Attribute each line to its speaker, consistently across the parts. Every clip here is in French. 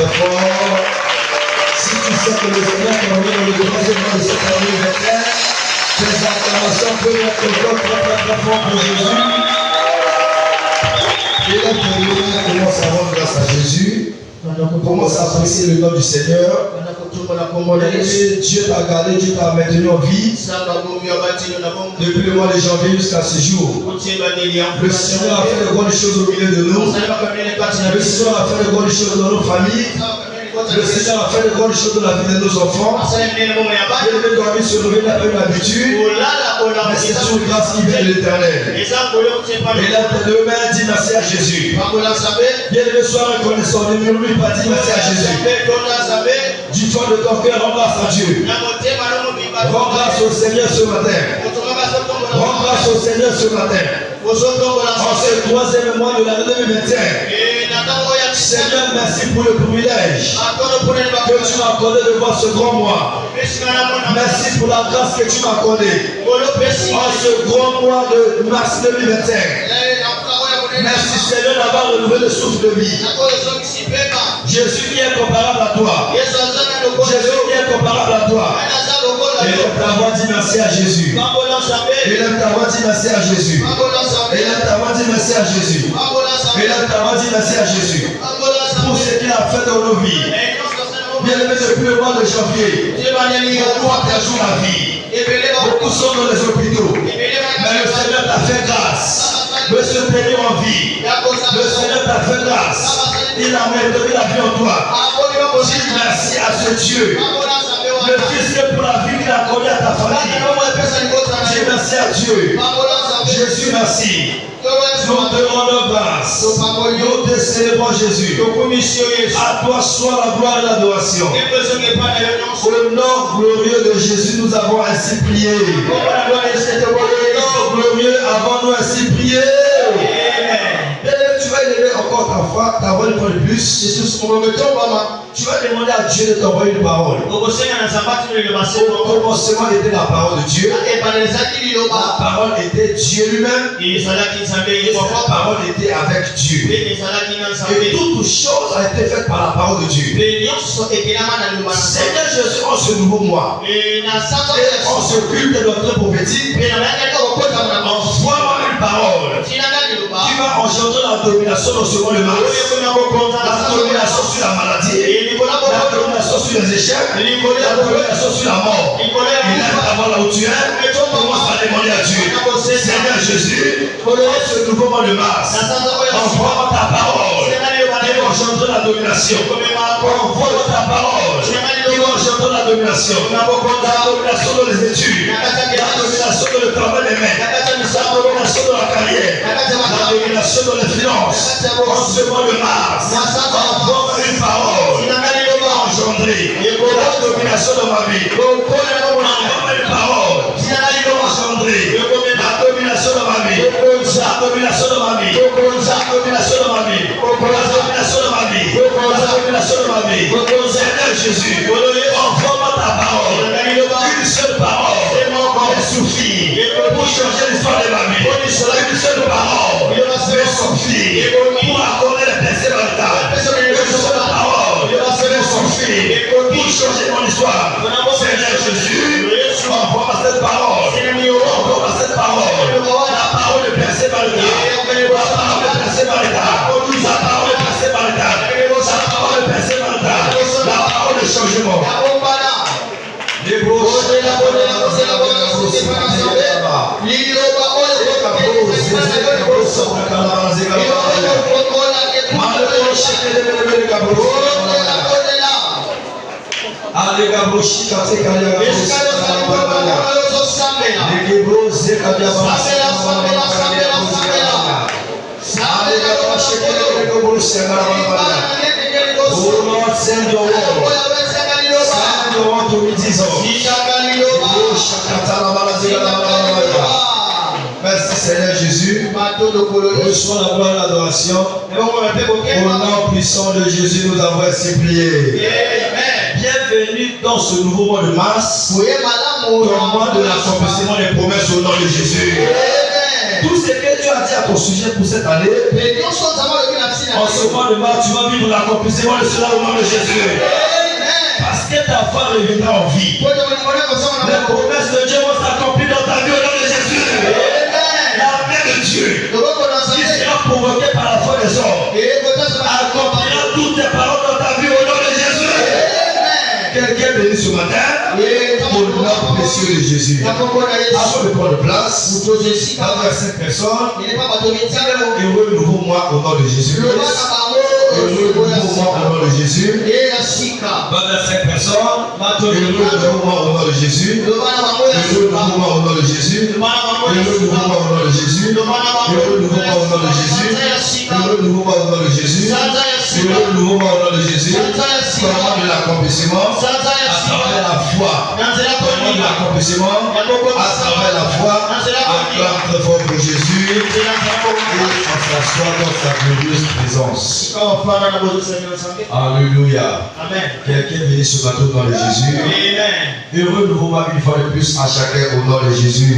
Speaker 1: très fort. Si tu sais que le Seigneur t'a envoyé dans le troisième mois de cette année 21, tes acclamations peuvent être très fort pour Jésus. Et là, commence à rendre grâce à Jésus. Commence à apprécier le nom du Seigneur. Et Dieu t'a gardé, Dieu t'a maintenu en vie depuis le mois de janvier jusqu'à ce jour. Le Seigneur a fait de bonnes choses au milieu de nous. Le Seigneur a fait de bonnes choses dans nos familles. Le Seigneur a fait de bonnes choses dans la vie de nos enfants. Il doit se lever n'a pas une habitude. Mais c'est une grâce qui vient de l'Éternel. Et là, demain, dis merci à Jésus. Bien le soir reconnaissant, ne murmure pas, dis merci à Jésus. Du fond de ton cœur, rends grâce à Dieu. Rends grâce au Seigneur ce matin. Rends grâce au Seigneur ce matin. En ce troisième mois de l'année 2021. Seigneur, merci pour le privilège que tu m'as accordé de voir ce grand mois. Merci pour la grâce que tu m'as accordée en ce grand mois de mars 2021. Merci Seigneur d'avoir renouvelé le souffle de vie. Jésus qui est comparable à toi. Jésus qui est comparable à toi. Élève ta voix, dis merci à Jésus. Élève ta voix, dis merci à Jésus. Élève ta voix, dis merci à Jésus. Élève ta voix, dis merci à Jésus. Pour ce qu'il a fait dans nos vies. Bien aimé, depuis le mois de janvier, beaucoup ont perdu la vie. Beaucoup sont dans les hôpitaux. Mais le Seigneur t'a fait grâce de se tenir en vie. Le Seigneur t'a fait grâce. Il a maintenu la vie en toi. Dis merci à ce Dieu. Le Fils que pour la vie qu'il a accordé à ta famille. Dis merci à Dieu. Jésus, merci. Nous te rendons grâce. Nous te célébrons Jésus. À toi soit la gloire et l'adoration. Au nom glorieux de Jésus, nous avons ainsi prié. Au nom glorieux, avons-nous ainsi prié. Tu vas élever encore ta voix une fois de plus. Tu vas demander à Dieu de t'envoyer une parole. Au commencement était la parole de Dieu. La parole était Dieu lui-même. La parole était avec Dieu. Et toute chose a été faite par la parole de Dieu. Seigneur Jésus, en ce nouveau mois, et en ce culte de notre prophétique, envoie-moi une parole qui va engendrer la domination dans ce monde de Mars. La domination sur la maladie, la domination sur les échecs, la domination sur la mort. Il est d'abord là où tu es. Commence à demander à Dieu. Seigneur Jésus, en ce nouveau mois de mars, envoie ta parole qui va engendrer la domination. Envoie ta parole qui va engendrer la domination. La domination dans les études, la domination dans le travail des mains, la domination dans la carrière, la domination dans les finances. En ce mois de mars, envoie une parole qui va engendrer la domination dans ma vie. Envoie une parole qui va engendrer la domination dans ma vie. La domination dans ma vie. La domination dans ma vie. La domination dans ma vie. La domination dans ma vie. Seigneur Jésus, envoie-moi ta parole. Une seule parole suffit pour changer l'histoire de ma vie. Une seule parole suffit pour accorder les pensées maritales. Une seule parole suffit pour changer mon histoire. Seigneur Jésus, envoie-moi cette parole. Envoie-moi cette parole. La parole de pensée maritale. La parole de pensée maritale. La parole de pensée maritale. La parole de pensée maritale. La parole de changement. Merci Seigneur Jésus. Reçois la gloire et l'adoration. Au nom puissant de Jésus, nous avons ainsi prié. Bienvenue dans ce nouveau mois de mars, le mois de l'accomplissement des promesses au nom de Jésus. Tout ce que tu as dit à ton sujet pour cette année, en ce mois de mars, tu vas vivre l'accomplissement de cela au nom de Jésus. Parce que ta femme reviendra en vie. Les promesses de Dieu vont s'accomplir dans ta vie au nom de Jésus. La main de Dieu, qui sera provoquée par la foi des hommes, accomplira toutes tes paroles dans ta vie au nom de Jésus. Quelqu'un béni ce matin, au nom précieux de Jésus. Avant de prendre place, avec 5 personnes, heureux nouveau mois au nom de Jésus. Heureux nouveau mois au nom de Jésus. 25 personnes, heureux nouveau mois au nom de Jésus. Heureux nouveau mois au nom de Jésus. Heureux nouveau mois au nom de Jésus. Heureux nouveau mois au nom de Jésus. Heureux nouveau mois au nom de Jésus. Heureux nouveau mois au nom de Jésus. Vraiment de l'accomplissement à travers la foi. Vraiment de l'accomplissement à travers la foi. Acclame très fort pour Jésus et on s'assoit dans sa glorieuse présence. Alléluia. Amen. Quelqu'un vient ce matin dans le Jésus. Amen. Heureux nouveau mois une fois de plus à chacun au nom de Jésus.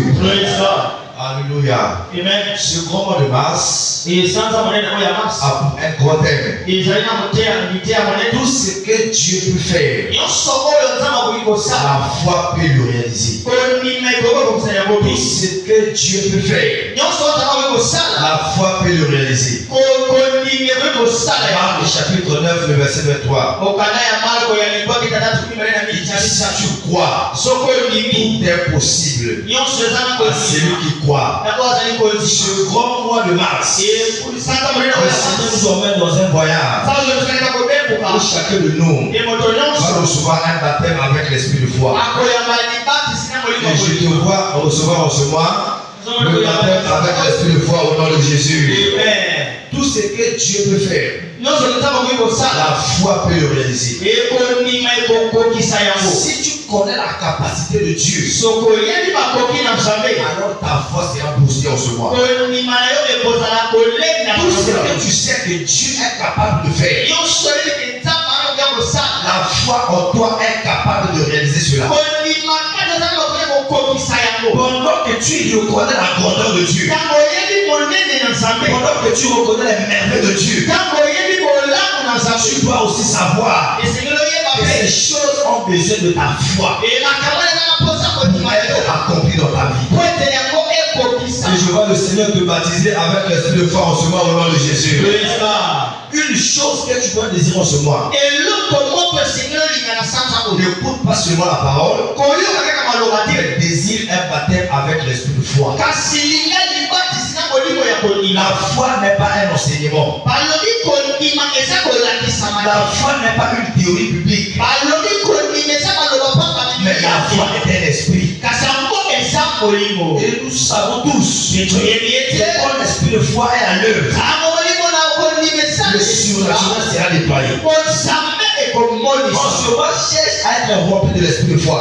Speaker 1: Alléluia. Amen. Ce grand mois de mars a un grand thème. Tout ce que Dieu peut faire, la foi peut le réaliser. Tout ce que Dieu peut faire, la foi peut le réaliser. Marc chapitre 9, le verset 23. Si tu crois, tout est possible à celui qui croit. Ce grand mois de mars, le Seigneur nous emmène dans un voyage où chacun de nous va recevoir un baptême avec l'esprit de foi. Et je te vois recevoir en ce mois le baptême avec l'esprit de foi au nom de Jésus. Tout ce que Dieu peut faire, la foi peut le réaliser. Si tu connais la capacité de Dieu, alors ta foi sera boostée en ce mois. Tout ce que tu sais que Dieu est capable de faire, la foi en toi est capable de réaliser cela. Pendant que tu reconnais la grandeur de Dieu, pendant que tu reconnais les merveilles de Dieu, tu dois aussi savoir que ces choses ont besoin de ta foi pour être accomplies dans ta vie. Et je vois le Seigneur te baptiser avec l'esprit de foi en ce mois au nom de Jésus. Une chose que tu dois désirer en ce mois, n'écoute pas seulement la parole, mais désire un baptême avec l'esprit de foi. La foi n'est pas un enseignement. La foi n'est pas une théorie publique. Mais la foi est un esprit. Et nous savons tous que quand l'esprit de foi est à l'œuvre, le surnaturel sera déployé. On se va chercher à être rempli de l'esprit de foi.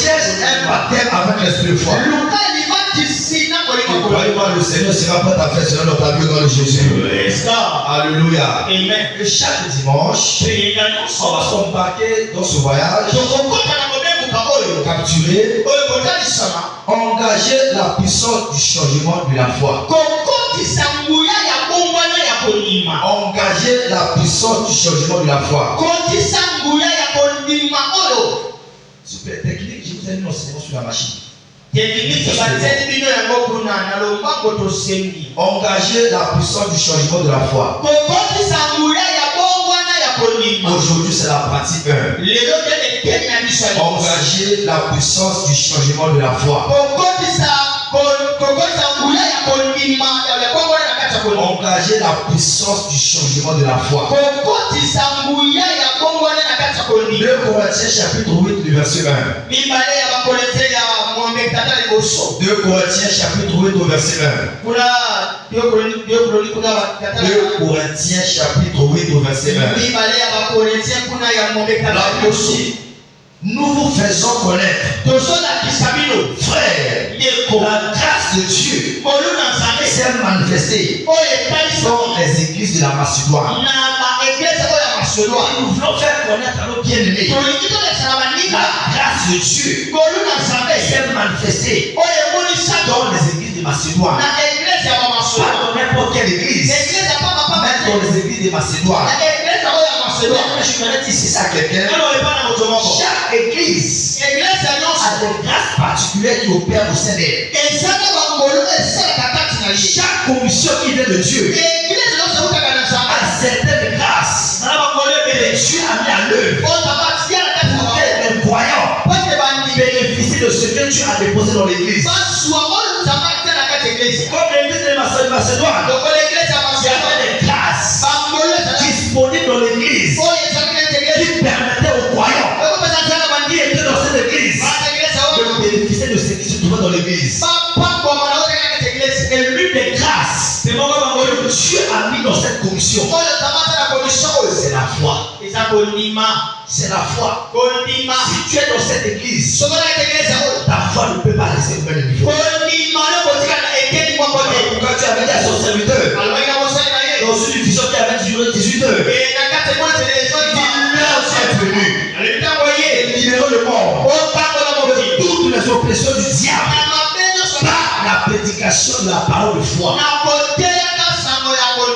Speaker 1: Cherche un baptême avec l'esprit de foi. Croyez-moi, le Seigneur sera prêt à faire cela dans ta vie au nom de Jésus. Alléluia. Amen. Et chaque dimanche, on va s'embarquer dans ce voyage, capturer, engager la puissance du changement de la foi. Engager la puissance du changement de la foi. Super technique, je vous ai mis l'enseignement sur la machine. Engager la puissance du changement de la foi. Aujourd'hui, c'est la pratique 1. Engager la puissance du changement de la foi. Engager la puissance du changement de la foi. 2 Corinthiens chapitre 8, le verset 1. 2 Corinthiens chapitre 8 au verset 1. 2 Corinthiens chapitre 8 au verset 1. Là aussi, nous vous faisons connaître, frères, la grâce de Dieu s'est manifestée dans les églises de la Macédoine. Macédoine.
Speaker 2: Nous voulons faire connaître à nos bien-aimés la grâce de Dieu s'est manifestée dans les églises de Macédoine. Pas dans n'importe quelle église, mais dans les églises de Macédoine. Je voudrais dire c'est ça à quelqu'un. Chaque église a des grâces particulières qui opèrent au sein d'elle. Chaque commission qui vient de Dieu a certaines grâces que Dieu a mis à l'œuvre pour que les croyants bénéficient de ce que Dieu a déposé dans l'église. Comme l'église de Macédoine, il y avait des grâces disponibles dans l'église qui permettaient aux croyants qui étaient dans cette église de bénéficier de ce qui se trouvait dans l'église. Et l'une des grâces que Dieu a mis dans cette commission, c'est la foi. C'est la foi. Si tu es dans cette église, ta foi ne peut pas rester au même niveau. Quand tu avais dit à son serviteur, dans une vision qui avait duré 18 heures, l'heure est venue. Libérons le monde de toutes les oppressions du diable par la prédication de la parole de foi.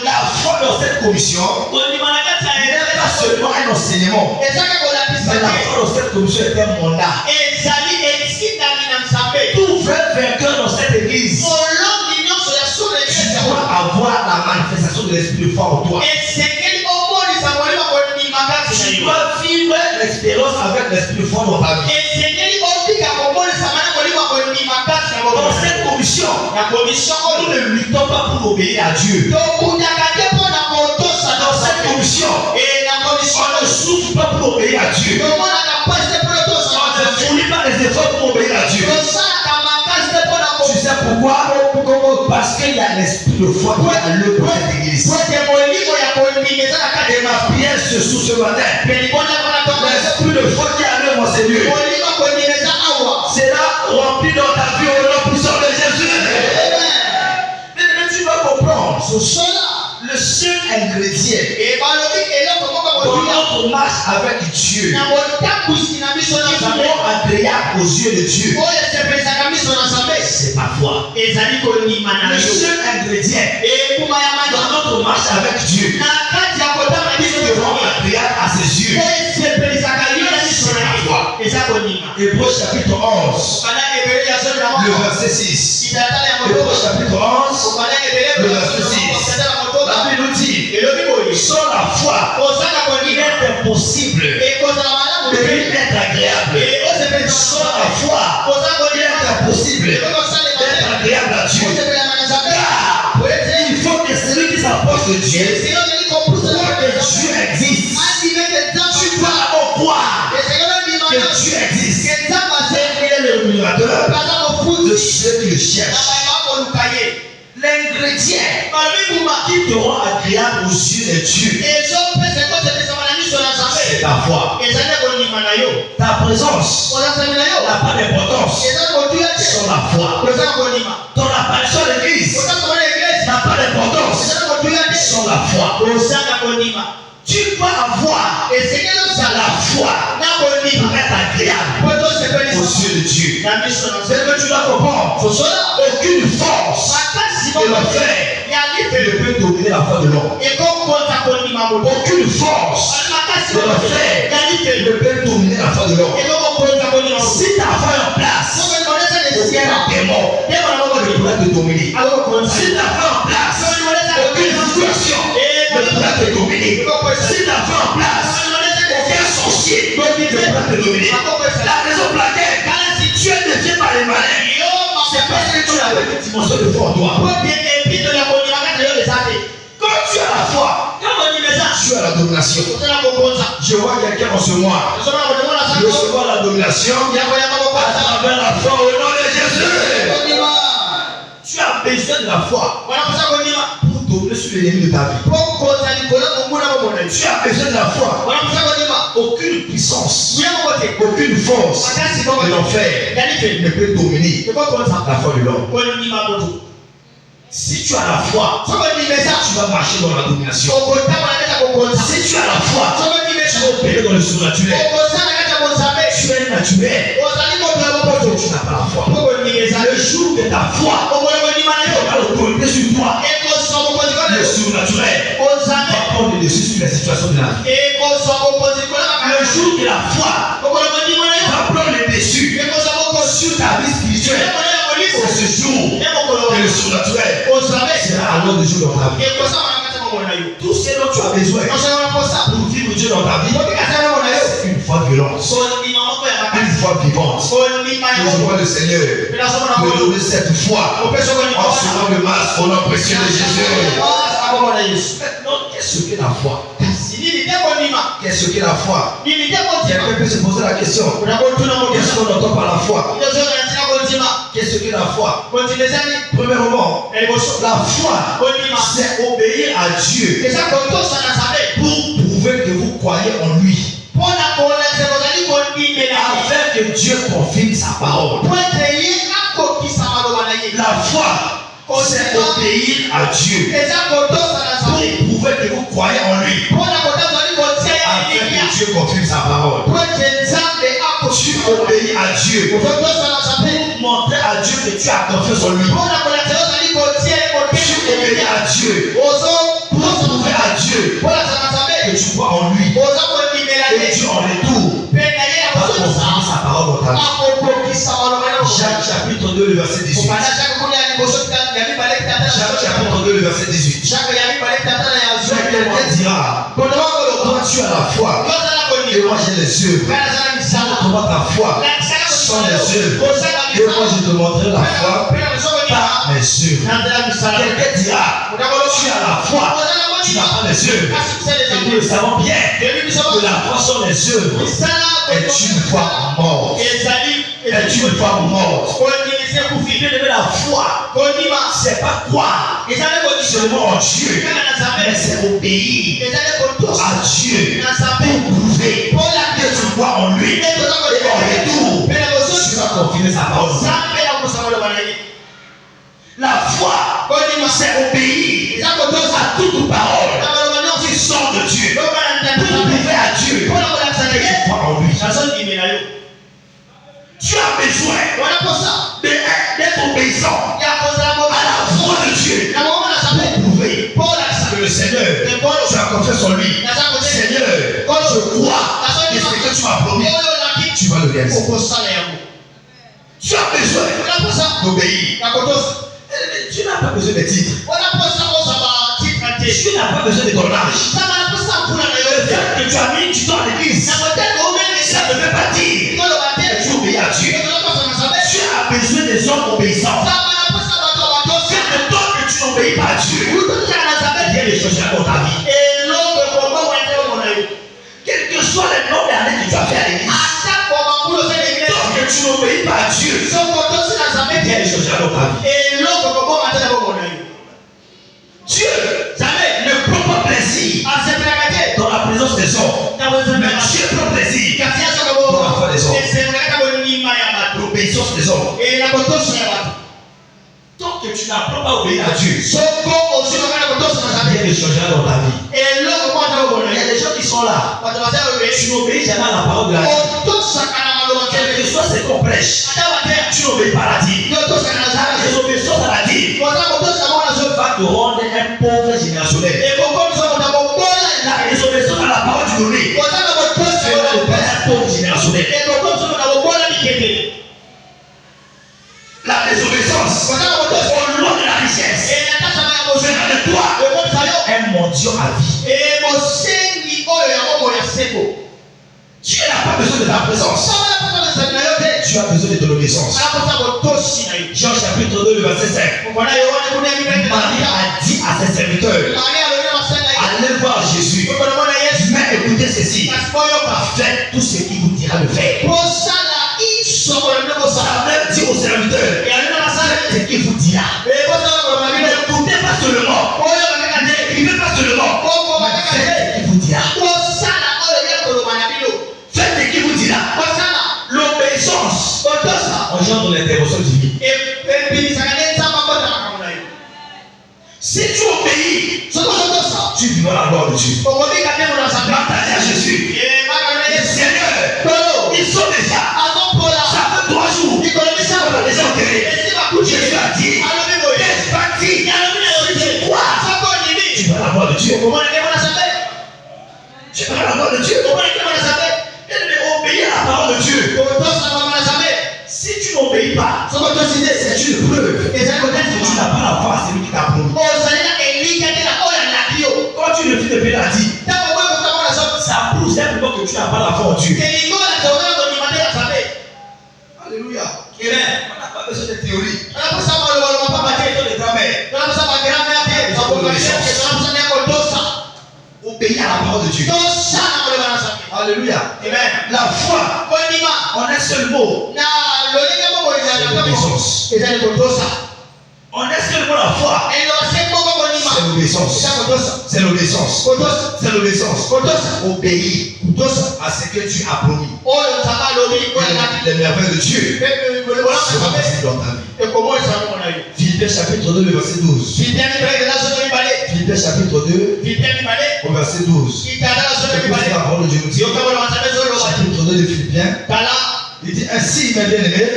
Speaker 2: La foi dans cette commission n'est pas seulement un enseignement, mais la foi dans cette commission est un mandat. Tout vrai vainqueur dans cette église, tu dois avoir la manifestation de l'esprit de foi en toi. Tu dois vivre l'expérience avec l'esprit de foi dans ta vie. Dans cette commission, nous ne luttons pas pour obéir à Dieu. Dans cette commission, on ne souffre pas pour obéir à Dieu. On ne fournit pas les efforts pour obéir à Dieu. Tu sais pourquoi? Parce qu'il y a l'esprit de foi qui est à l'œuvre dans cette église. Et ma prière ce matin, l'esprit de foi qui est à l'œuvre dans ces lieux, c'est là rempli dans ta vie au nom puissant de Jésus. Mais tu vas comprendre, le seul ingrédient dans notre marche avec Dieu, qui rend agréable aux yeux de Dieu, c'est ma foi. Le seul ingrédient dans notre marche avec Dieu, qui rend agréable à ses yeux, c'est ma foi. Hébreux chapitre 11, le verset 6. Hébreux chapitre 11, le verset 6. La Bible nous dit, sans la foi, il est impossible de être agréable. Sans la foi, il est impossible d'être agréable à Dieu. Car il faut que celui qui s'approche de Dieu, croit que Dieu existe. Tu dois d'abord croire que Dieu existe. Il est le rémunérateur de ceux qui le cherchent. L'ingrédient qui te rend agréable aux yeux de Dieu, c'est ta foi. Ta présence n'a pas d'importance sans la foi. Ton apparition à l'église n'a pas d'importance sans la foi. Tu dois avoir la foi pour être agréable aux yeux de Dieu. C'est que tu dois comprendre. Aucune force de l'enfer ne peut dominer la foi de l'homme. Aucune force de l'enfer ne peut dominer la foi de l'homme. Si ta foi est en place, aucun démon ne pourra te dominer. Si ta foi est en place, aucune situation ne pourra te dominer. Si ta foi est en place, aucun sorcier ne pourra te dominer. La raison pour laquelle tu es défié par les malins, c'est parce que tu as une dimension de foi en toi. Quand tu as la foi, tu as la domination. Je vois quelqu'un en ce mois recevoir la domination à travers la foi au nom de Jésus. Tu as besoin de la foi pour dominer sur l'ennemi de ta vie. Tu as besoin de la foi. Aucune puissance, aucune force de l'enfer ne peut dominer la foi de l'homme. Si tu as la foi, tu vas marcher dans la domination. Si tu as la foi, surnaturel. Tu es naturel. Tu n'as pas la foi. Le jour que ta foi a l'autorité sur toi, le surnaturel va prendre le dessus sur les situations de la vie. Le jour que la foi va prendre le dessus sur ta vie spirituelle, c'est ce jour que le surnaturel sera alors le jour dans ta vie. Tout ce dont tu as besoin pour vivre Dieu dans ta vie, c'est une foi violente, une foi vivante. Et je vois le Seigneur me donner cette foi en selon le masque au nom précieux de Jésus. Maintenant, qu'est-ce que la foi? Qu'est-ce que la foi? Quelqu'un peut se poser la question. Qu'est-ce qu'on entend par la foi? Qu'est-ce que la foi? Premièrement, la foi, c'est obéir à Dieu pour prouver que vous croyez en lui. Afin que Dieu confirme sa parole. La foi, c'est obéir à Dieu pour prouver que vous croyez en lui. Afin que Dieu confirme sa parole. Tu obéis à Dieu pour montrer à Dieu que tu as confiance en lui. Tu obéis à Dieu pour prouver à Dieu que tu crois en lui. Et Dieu en retour va confirmer sa parole dans ta vie. Jacques chapitre 2, le verset 18. Jacques chapitre 2, le verset 18. Quelqu'un dira, toi tu as la foi et moi j'ai les œuvres. Montre-moi ta foi sans les œuvres et moi je te montrerai la foi par mes œuvres. Quelqu'un dira, tu as la foi, tu n'as pas les œuvres. Et nous le savons bien que la foi sans les œuvres est une foi morte. Est une foi morte. La foi, c'est pas croire seulement en Dieu, mais c'est obéir à Dieu pour prouver que tu crois en lui. Et en retour, tu vas confirmer sa parole. La foi, c'est obéir à toute parole qui sort de Dieu pour prouver à Dieu que tu crois en lui. Tu as besoin d'être obéissant à la voix de Dieu pour prouver que le Seigneur, tu as confiance en lui. Seigneur, quand je crois et ce que tu m'as promis, tu vas le réaliser. Tu as besoin d'obéir. Tu n'as pas besoin de titres. Tu n'as pas besoin de ton âge. Le fait que tu as mis du temps à l'église, ça ne veut pas dire que tu obéis à Dieu. Tu as besoin des hommes obéissants. C'est le temps que tu n'obéis pas à Dieu. Il y a des choses dans ta vie. Quel que soit le nombre d'années que tu as fait à l'église, tant que tu n'obéis pas à Dieu, il y a des choses dans ta vie. Dieu ne prend pas plaisir dans la présence des hommes, mais Dieu prend plaisir dans la foi des hommes, l'obéissance des hommes. Tant que tu n'apprends pas à obéir à Dieu, il y a des choses dans ta vie. Il y a des gens qui sont là. Tu n'obéis jamais à la parole de la vie. Quel que soit ce qu'on prêche, tu n'obéis pas à la vie. La désobéissance à la vie va te rendre un pauvre générationnel. La désobéissance à la parole du donné va te rendre un pauvre générationnel. La désobéissance au nom de la richesse fera de toi un mendiant à vie. Dieu n'a pas besoin de ta présence. Tu as besoin de ton obéissance. Jean chapitre 2, le verset 5. Marie a dit à ses serviteurs, allez voir Jésus, mais écoutez ceci, faites tout ce qu'il vous dira de faire. Ça veut dire aux serviteurs, faites ce qu'il vous dira. N'écoutez pas seulement, n'écrivez pas seulement, mais faites ce qu'il vous dira. Faites ce qu'il vous dira. L'obéissance engendre l'intervention divine. Si tu obéis, tu vivras la gloire de Dieu. Bataille à Jésus. Si Tu parles la parole de Dieu. Obéir à la parole de Dieu. Si tu n'obéis pas, c'est une preuve que tu n'as pas la foi à celui qui t'a promis. Quand tu refuses de payer la dîme, ça prouve simplement que tu n'as pas la foi en Dieu. Alléluia. Amen. On n'a pas besoin de théorie. On n'a pas besoin de grammaire. Obéir à la parole de Dieu. Alléluia. Amen. La foi, en un seul mot, c'est l'obéissance. En un seul mot, la foi, c'est l'obéissance. C'est l'obéissance. C'est l'obéissance. Obéir à ce que tu as promis. Les merveilles de Dieu seront possibles dans ta vie. Philippiens chapitre 2, le verset 12. Philippiens chapitre 2, au verset 12. La parole de Dieu nous dit, chapitre 2 de Philippiens, il dit ainsi, mes bien-aimés,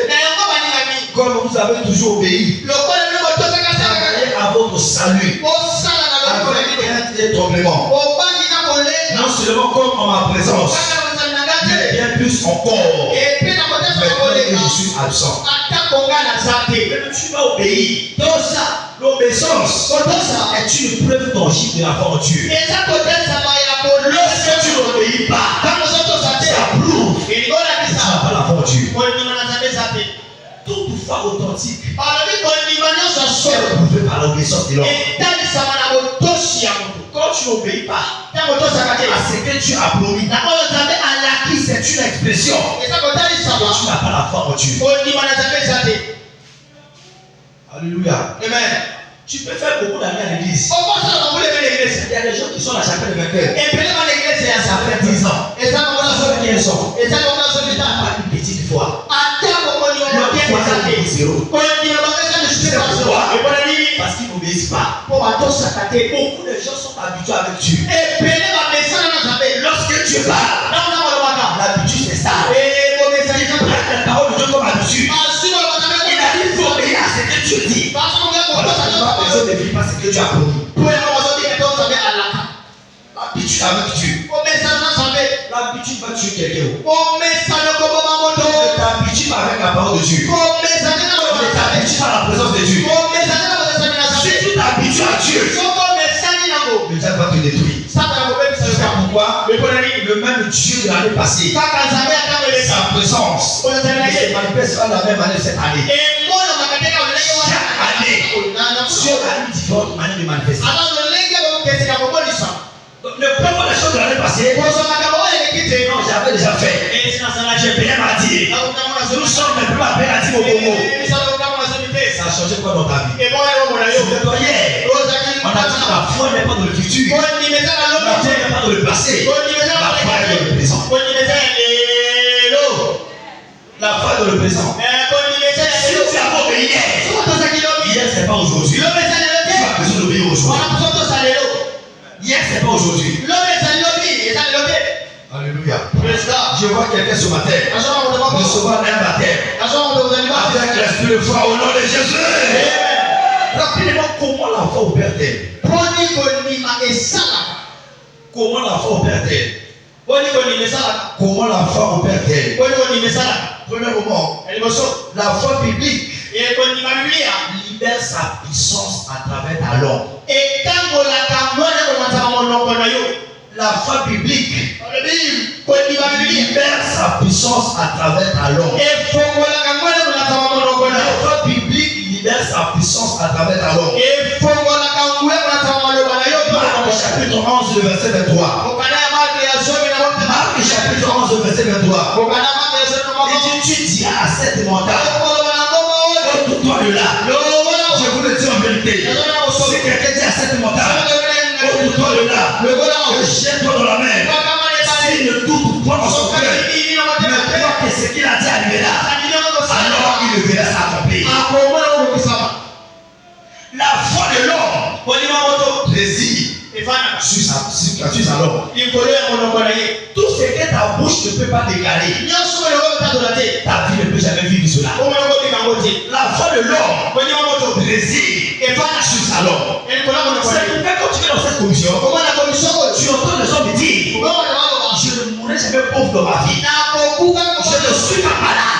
Speaker 2: comme vous avez toujours obéi, travaillez à votre salut avec crainte et tremblement. Non seulement comme en ma présence, mais bien plus encore. Maintenant que je suis absent. Mais tu vas obéir. L'obéissance est une preuve tangible de la foi en Dieu. Lorsque tu n'obéis pas, ça prouve que tu n'as pas la foi en Dieu. Toute foi authentique est prouvée par l'obéissance de l'homme. Quand tu n'obéis pas à ce que tu as promis, c'est une expression que tu n'as pas la foi en Dieu. Alléluia. Amen. Tu peux faire beaucoup d'amis à l'église. Il y a des gens qui sont à chacun de 20 heures. Ça fait 10 ans. Ça fait 15 ans. Pas une petite foi. Leur foi est zéro. C'est pourquoi? Parce qu'ils n'obéissent pas. Beaucoup de gens sont habitués avec Dieu. Lorsque tu parles, l'habitude c'est ça. La parole de Dieu comme habitude. Il a dit faut obéir à ce que tu dis. Voilà, tu n'as pas besoin de vivre ce que tu as promis. L'habitude avec Dieu. L'habitude va tuer quelqu'un. L'habitude avec la parole de Dieu. L'habitude à la présence de Dieu. Si tu t'habitues à Dieu, le diable va te détruire. C'est pourquoi le même Dieu de l'année passée, sa présence ne se manifeste pas la même année cette année. Chaque année, Dieu a une différente manière de manifester. Donc, ne prends pas les choses de l'année passée. Non, j'avais déjà fait. J'ai bien m'a dit. Nous sommes les plus appelés à dire au Congo. Ça a changé quoi dans ta vie? Hier, on a dit la foi n'est pas dans le futur. La foi n'est pas dans le passé. La foi est dans le présent. La foi est dans le présent. Si tu as obéi hier, c'est pas aujourd'hui. Tu as besoin d'obéir aujourd'hui. Hier, c'est pas aujourd'hui. Alléluia. Je vois quelqu'un ce matin recevoir un baptême avec l'esprit de foi au nom de Jésus. Rapidement, comment la foi opère-t-elle? Comment la foi opère-t-elle? Comment la foi opère-t-elle? Premièrement, la foi biblique libère sa puissance à travers ta langue. La foi biblique libère sa puissance à travers ta langue. La foi biblique libère sa puissance à travers ta langue. Marc chapitre 11, le verset 23. Marc chapitre 11, le verset 23. Et tu diras à cette montagne, ôte-toi de là. Je vous le dis en vérité. Si quelqu'un dit à cette montagne, ôte-toi de là, jette-toi dans la mer. S'il ne doute pas dans son cœur, mais croit que ce qu'il a dit arrivera, alors il le verra s'accomplir. La foi de l'homme réside sur sa langue. Tout ce que ta bouche ne peut pas déclarer, ta vie ne peut jamais vivre cela. La foi de l'homme réside sur sa langue. C'est pourquoi quand tu es dans cette commission, tu entends les gens me dire n'ai jamais pauvre dans ma vie. Je ne suis pas malade.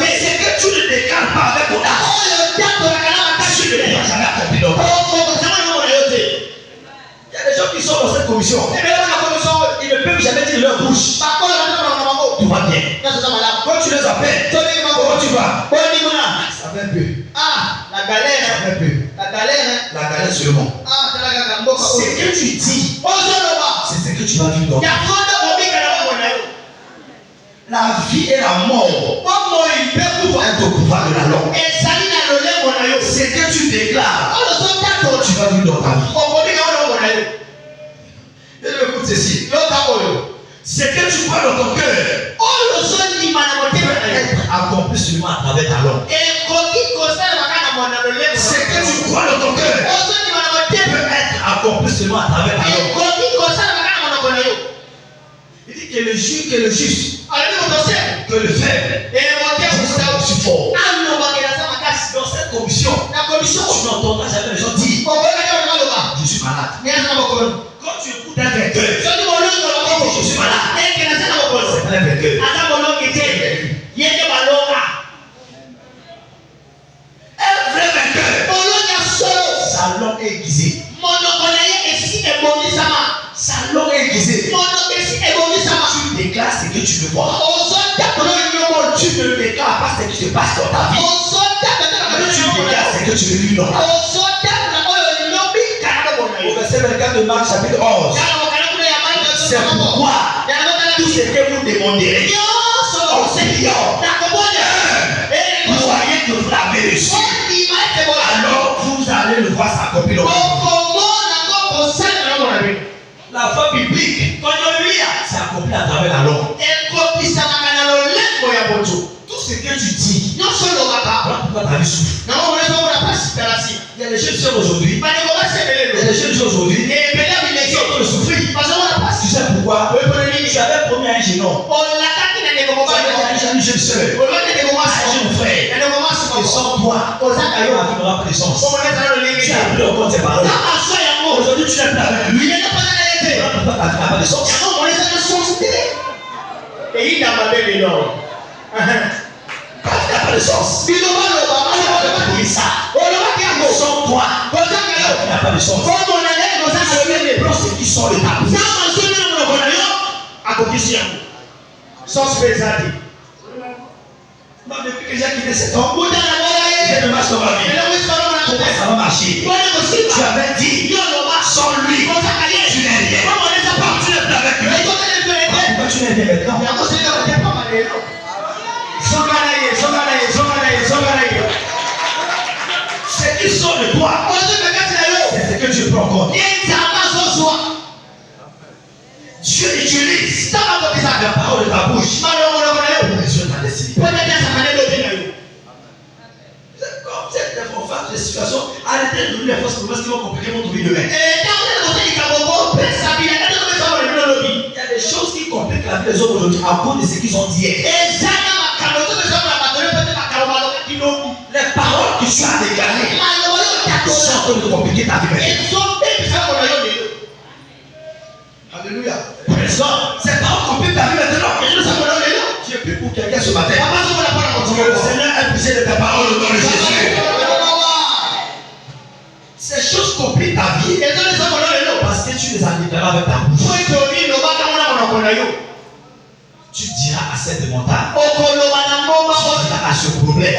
Speaker 2: Mais c'est que tu ne décales pas avec audace. Tu ne l'as jamais accompli dans ta vie. Il y a des gens qui sont dans cette commission. Ils ne peuvent jamais dire leur bouche. Tout va bien. Quand tu les appelles, comment tu vas? Ça va un peu.
Speaker 1: La galère.
Speaker 2: Ça va un peu. La galère seulement. Ce que tu dis, c'est ce que tu vas vivre dans ta vie. La vie et la mort est au pouvoir de la langue. Ce que tu déclares, tu vas vivre dans ta vie. Et écoute ceci. Ce que tu crois dans ton cœur peut être accompli seulement à travers ta langue. Ce que tu crois dans ton cœur peut être accompli seulement à travers ta langue. Il dit que le juste, que le faible, je suis fort. Dans cette commission, tu n'entendras jamais les gens dire je suis malade. Quand tu écoutes un vainqueur, je suis malade. C'est pas un vainqueur. Un vrai vainqueur, sa langue est aiguisée. Sa langue est aiguisée. Tu déclares ce que tu veux voir. Tu ne déclares pas ce qui se passe dans ta vie. Tu déclares ce que tu veux vivre dans ta vie. Au verset 24 de Marc chapitre 11. C'est pourquoi tout ce que vous demanderez en priant, croyez que vous l'avez reçu. Alors vous allez le voir s'accomplir. La foi biblique, c'est accompli à travers la langue. Tout ce que tu dis, voilà pourquoi ta vie souffre. Il y a des jeunes sœurs aujourd'hui, il y a des jeunes gens aujourd'hui qui sont en train de souffrir. Tu sais pourquoi? Tu avais promis à un jeune homme. Tu avais dit à une jeune sœur, à un jeune frère, et sans toi, la vie n'aura pas de sens. Tu as pris en compte tes paroles. Aujourd'hui, tu n'es plus avec lui. Voilà pourquoi ta vie n'a pas de sens.
Speaker 1: Et il n'a pas de l'énorme.
Speaker 2: Ta vie n'a pas de sens. Tu as pris ça. Sans toi, la vie n'a pas de sens. Ceux qui sont de ta bouche. Moi, depuis que j'ai quitté cet homme, j'ai de marche dans ma vie. Comment ça va marcher? Tu avais dit, sans lui, tu n'es rien. Tu n'es plus avec lui. Pourquoi tu n'es rien maintenant? Ce qui sort de toi, c'est ce que tu prends en compte. Dieu utilise la parole de ta bouche pour résoudre ta destinée. Comme cette info-face de situation, arrêtez de donner les fausses promesses qui vont compliquer votre vie demain. Il y a des choses qui compliquent la vie des hommes aujourd'hui à cause de ce qu'ils ont dit hier. Les paroles que tu as déclarées sont en train de compliquer ta vie. Alléluia. Ces paroles compliquent ta vie maintenant. Tu es plus pour quelqu'un ce matin. Le Seigneur a puisé de ta parole au nom de Jésus. Ces choses compliquent ta vie parce que tu les as déclarées avec ta bouche. Tu diras à cette montagne, tu diras à ce problème, tu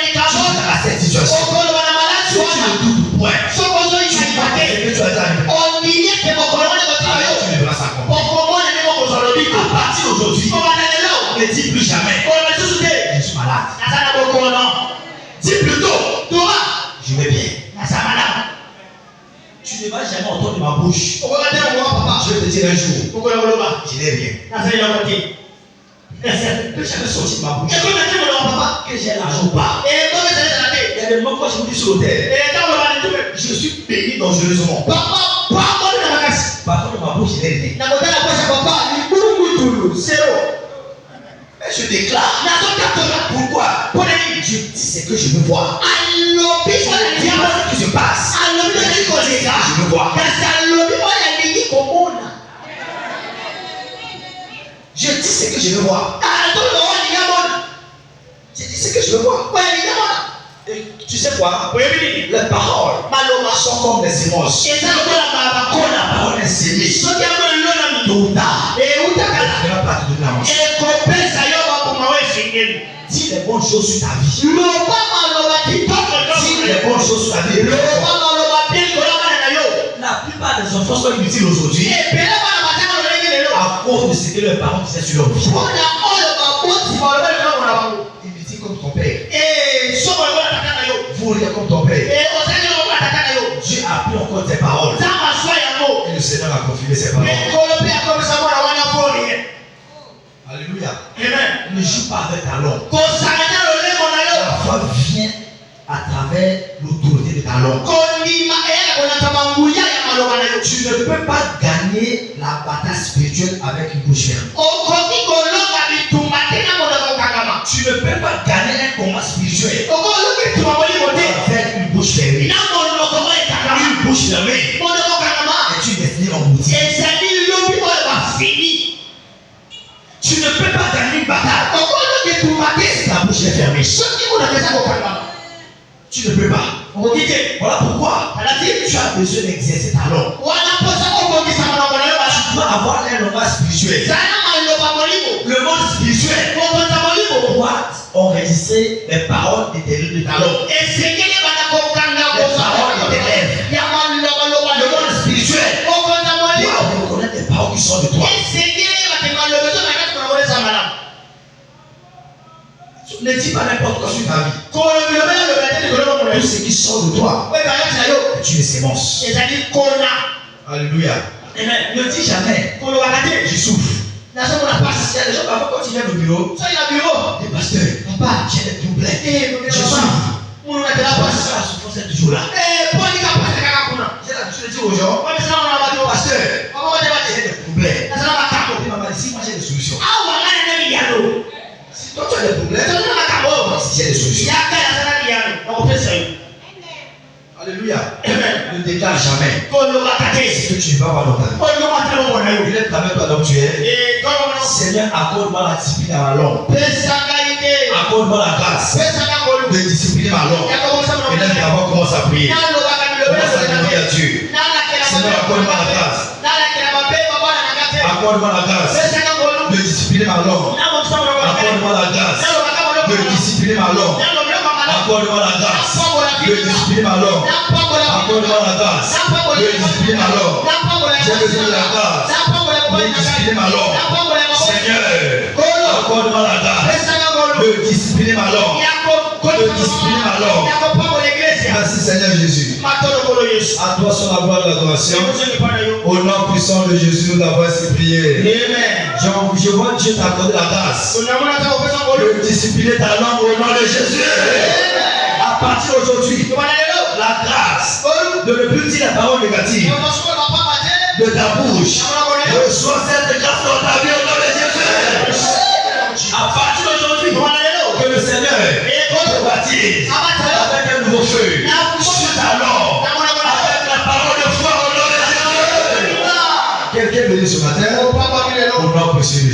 Speaker 2: diras à cette situation, si tu ne doutes point, tu vas dire que tu as dit, tu devras s'accomplir. À partir d'aujourd'hui, ne dis plus jamais, je suis malade. Dis plutôt, je vais bien. Tu ne vas jamais entendre ma bouche. Je vais te dire un jour, je n'ai rien. Ne peut jamais sortir de ma bouche que j'ai l'argent ou pas. Il y a des moments quand je vous dis sur l'autel, je suis béni dangereusement. Parfois de ma bouche, je n'ai rien. Mais je déclare. Pourquoi? Je dis ce que je veux voir. Je dis ce qui se passe. Je veux voir.
Speaker 1: Je dis ce que je veux voir. Je dis ce que je veux voir. Et tu sais quoi? Les paroles sont comme des semences. La parole est semée. Tôt ou tard, elle ne va pas te donner la manche. Dis les bonnes choses sur ta vie. Dis les bonnes choses sur ta vie. La plupart des enfants sont inutiles aujourd'hui à cause de ce que leurs parents disaient sur leur vie. Inutile comme ton père. Voulez comme ton père. Dieu a pris en compte tes paroles. Et le Seigneur a confirmé ses paroles. Alléluia. Ne joue pas avec ta langue. La foi vient à travers l'autorité de ta langue. Tu ne peux pas gagner la bataille spirituelle avec une bouche fermée. Tu ne peux pas gagner un combat spirituel avec une bouche fermée. Une bouche fermée est une destinée engloutie. Tu ne peux pas gagner une bataille si ta bouche est fermée. Tu ne peux pas. Voilà pourquoi tu as besoin d'exercer ta langue. Tu dois avoir un langage spirituel. Le monde spirituel doit enregistrer les paroles éternelles de ta langue. Les paroles éternelles. Le monde spirituel doit reconnaître les paroles qui sont de toi. Ne dis pas n'importe quoi sur ta vie. Tout ce qui sort de toi, tu es sémence. Alléluia. Ne dis jamais, je souffre. Il y a des gens parfois quand ils viennent au bureau, des pasteurs, j'ai des problèmes, je souffre. La souffrance est toujours là. J'ai l'habitude de dire aux gens, pasteur, j'ai des problèmes. Et maman dit, si moi j'ai des solutions. Si toi tu as des problèmes, si j'ai des solutions. Alléluia. Ne déclare jamais ce que tu vas avoir dans ta vie. Il est avec toi donc tu es. Seigneur, accorde-moi la discipline à ma langue. Accorde-moi la grâce de discipliner ma langue. Et là, tu vas voir comment ça prie. Commence à demander à Dieu. Seigneur, accorde-moi la grâce. Accorde-moi la grâce de discipliner ma langue. Accorde-moi la grâce de discipliner ma langue. Accorde-moi la grâce de discipliner ma langue. Accorde-moi la grâce de discipliner ma langue. J'ai besoin de la grâce de discipliner ma langue. Seigneur, accorde-moi la grâce de discipliner ma langue. De discipliner ma langue. Merci Seigneur Jésus. À toi soit la gloire de l'adoration. Au nom puissant de Jésus, nous avons ainsi prié. Je vois Dieu t'accorder la grâce de discipliner ta langue au nom de Jésus. À partir d'aujourd'hui, la grâce de ne plus dire la parole négative de ta bouche. Reçois cette grâce dans ta vie au nom de Jésus. À partir d'aujourd'hui, que le Seigneur te baptise avec un nouveau feu sur ta langue, avec la parole de foi au nom de Jésus. Quelqu'un béni ce matin au nom précieux.